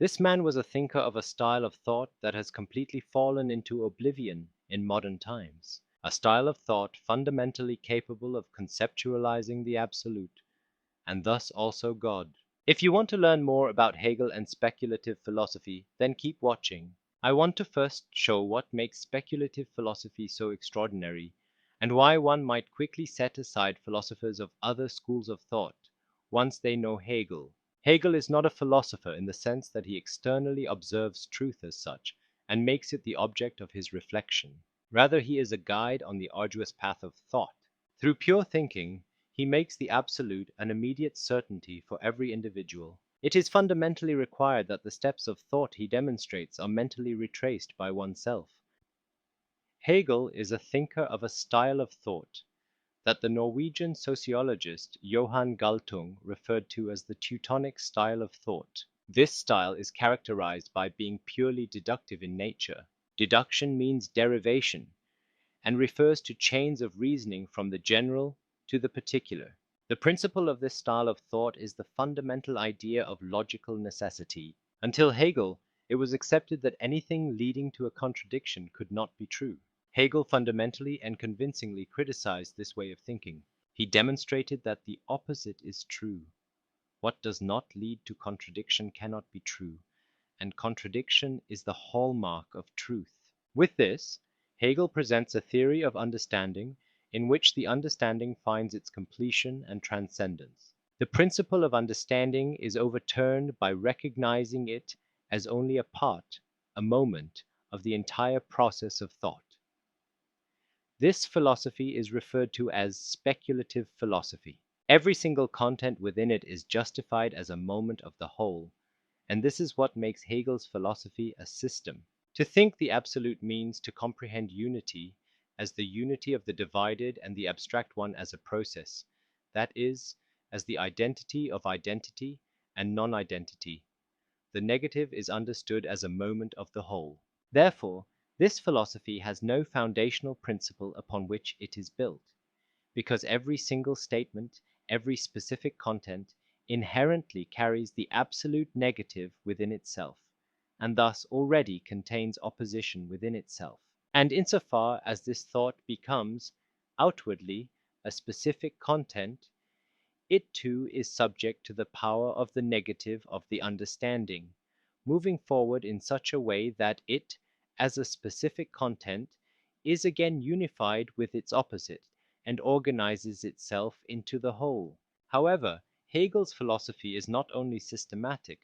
This man was a thinker of a style of thought that has completely fallen into oblivion in modern times, a style of thought fundamentally capable of conceptualizing the absolute, and thus also God. If you want to learn more about Hegel and speculative philosophy, then keep watching. I want to first show what makes speculative philosophy so extraordinary, and why one might quickly set aside philosophers of other schools of thought once they know Hegel. Hegel is not a philosopher in the sense that he externally observes truth as such and makes it the object of his reflection. Rather, he is a guide on the arduous path of thought. Through pure thinking, he makes the absolute an immediate certainty for every individual. It is fundamentally required that the steps of thought he demonstrates are mentally retraced by oneself. Hegel is a thinker of a style of thought that the Norwegian sociologist Johan Galtung referred to as the Teutonic style of thought. This style is characterized by being purely deductive in nature. Deduction means derivation, and refers to chains of reasoning from the general to the particular. The principle of this style of thought is the fundamental idea of logical necessity. Until Hegel, it was accepted that anything leading to a contradiction could not be true. Hegel fundamentally and convincingly criticized this way of thinking. He demonstrated that the opposite is true. What does not lead to contradiction cannot be true, and contradiction is the hallmark of truth. With this, Hegel presents a theory of understanding in which the understanding finds its completion and transcendence. The principle of understanding is overturned by recognizing it as only a part, a moment, of the entire process of thought. This philosophy is referred to as speculative philosophy. Every single content within it is justified as a moment of the whole, and this is what makes Hegel's philosophy a system. To think the absolute means to comprehend unity as the unity of the divided and the abstract one as a process, that is, as the identity of identity and non-identity. The negative is understood as a moment of the whole. Therefore, this philosophy has no foundational principle upon which it is built, because every single statement, every specific content, inherently carries the absolute negative within itself, and thus already contains opposition within itself. And insofar as this thought becomes, outwardly, a specific content, it too is subject to the power of the negative of the understanding, moving forward in such a way that it, as a specific content, is again unified with its opposite, and organizes itself into the whole. However, Hegel's philosophy is not only systematic,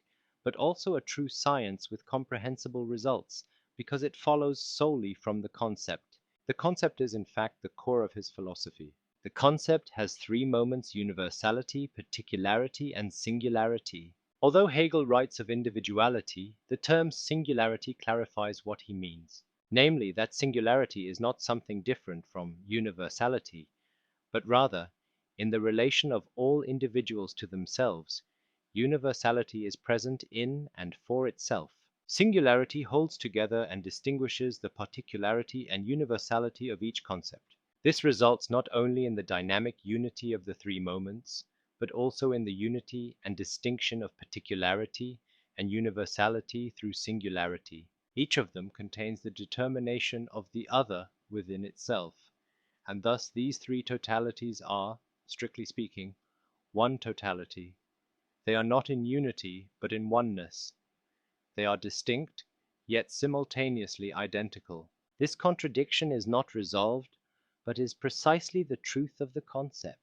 but also a true science with comprehensible results, because it follows solely from the concept. The concept is in fact the core of his philosophy. The concept has three moments: universality, particularity, and singularity. Although Hegel writes of individuality, the term singularity clarifies what he means, namely that singularity is not something different from universality, but rather, in the relation of all individuals to themselves, universality is present in and for itself. Singularity holds together and distinguishes the particularity and universality of each concept. This results not only in the dynamic unity of the three moments, but also in the unity and distinction of particularity and universality through singularity. Each of them contains the determination of the other within itself, and thus these three totalities are, strictly speaking, one totality. They are not in unity, but in oneness. They are distinct, yet simultaneously identical. This contradiction is not resolved, but is precisely the truth of the concept.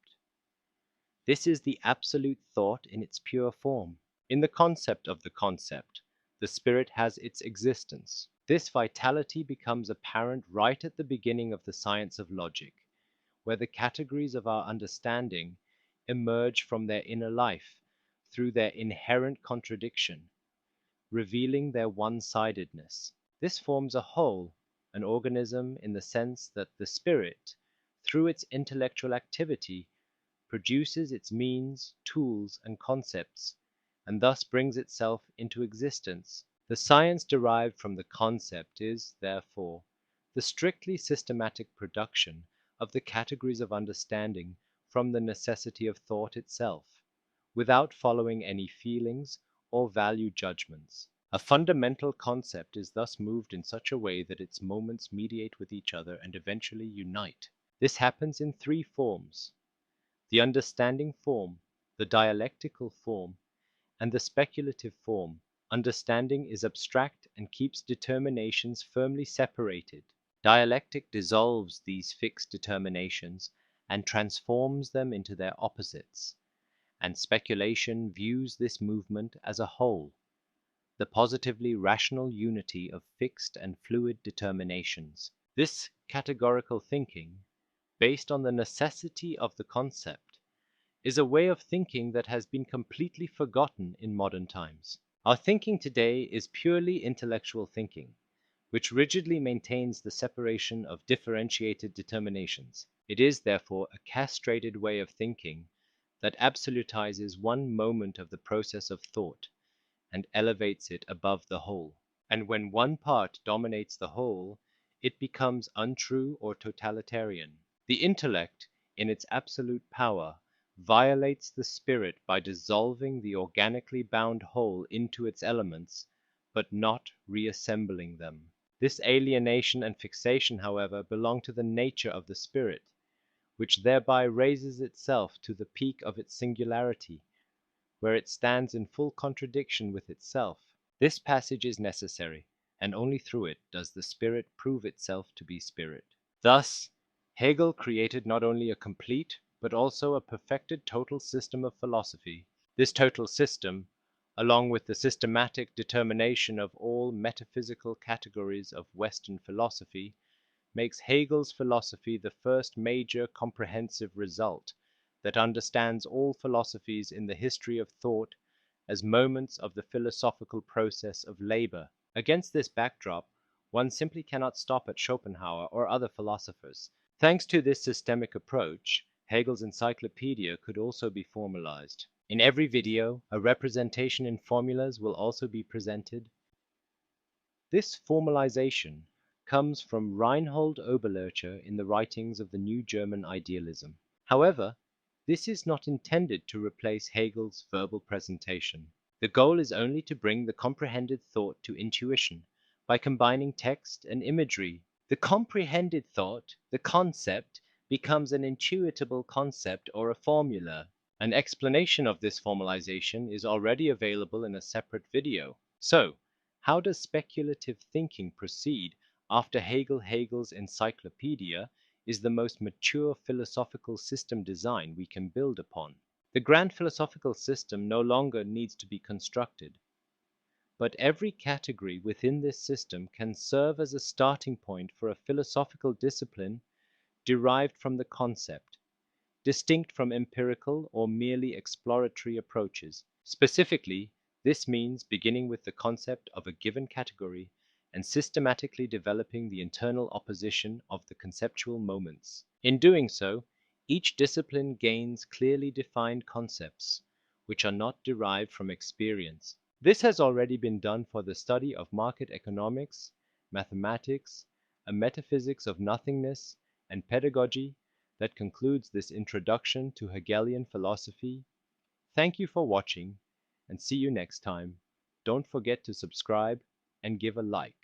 This is the absolute thought in its pure form. In the concept of the concept, the spirit has its existence. This vitality becomes apparent right at the beginning of the science of logic, where the categories of our understanding emerge from their inner life through their inherent contradiction, revealing their one-sidedness. This forms a whole, an organism in the sense that the spirit, through its intellectual activity, produces its means, tools, and concepts, and thus brings itself into existence. The science derived from the concept is, therefore, the strictly systematic production of the categories of understanding from the necessity of thought itself, without following any feelings or value judgments. A fundamental concept is thus moved in such a way that its moments mediate with each other and eventually unite. This happens in three forms: the understanding form, the dialectical form, and the speculative form. Understanding is abstract and keeps determinations firmly separated. Dialectic dissolves these fixed determinations and transforms them into their opposites, and speculation views this movement as a whole, the positively rational unity of fixed and fluid determinations. This categorical thinking, based on the necessity of the concept, is a way of thinking that has been completely forgotten in modern times. Our thinking today is purely intellectual thinking, which rigidly maintains the separation of differentiated determinations. It is therefore a castrated way of thinking that absolutizes one moment of the process of thought and elevates it above the whole. And when one part dominates the whole, it becomes untrue or totalitarian. The intellect, in its absolute power, violates the spirit by dissolving the organically bound whole into its elements, but not reassembling them. This alienation and fixation, however, belong to the nature of the spirit, which thereby raises itself to the peak of its singularity, where it stands in full contradiction with itself. This passage is necessary, and only through it does the spirit prove itself to be spirit. Thus, Hegel created not only a complete, but also a perfected total system of philosophy. This total system, along with the systematic determination of all metaphysical categories of Western philosophy, makes Hegel's philosophy the first major comprehensive result that understands all philosophies in the history of thought as moments of the philosophical process of labor. Against this backdrop, one simply cannot stop at Schopenhauer or other philosophers. Thanks to this systemic approach, Hegel's encyclopedia could also be formalized. In every video, a representation in formulas will also be presented. This formalization comes from Reinhold Oberlurcher in the writings of the New German Idealism. However, this is not intended to replace Hegel's verbal presentation. The goal is only to bring the comprehended thought to intuition by combining text and imagery. The comprehended thought, the concept, becomes an intuitable concept or a formula. An explanation of this formalization is already available in a separate video. So, how does speculative thinking proceed after Hegel's encyclopedia is the most mature philosophical system design we can build upon? The grand philosophical system no longer needs to be constructed, but every category within this system can serve as a starting point for a philosophical discipline derived from the concept, distinct from empirical or merely exploratory approaches. Specifically, this means beginning with the concept of a given category and systematically developing the internal opposition of the conceptual moments. In doing so, each discipline gains clearly defined concepts, which are not derived from experience. This has already been done for the study of market economics, mathematics, a metaphysics of nothingness, and pedagogy that concludes this introduction to Hegelian philosophy. Thank you for watching, and see you next time. Don't forget to subscribe and give a like.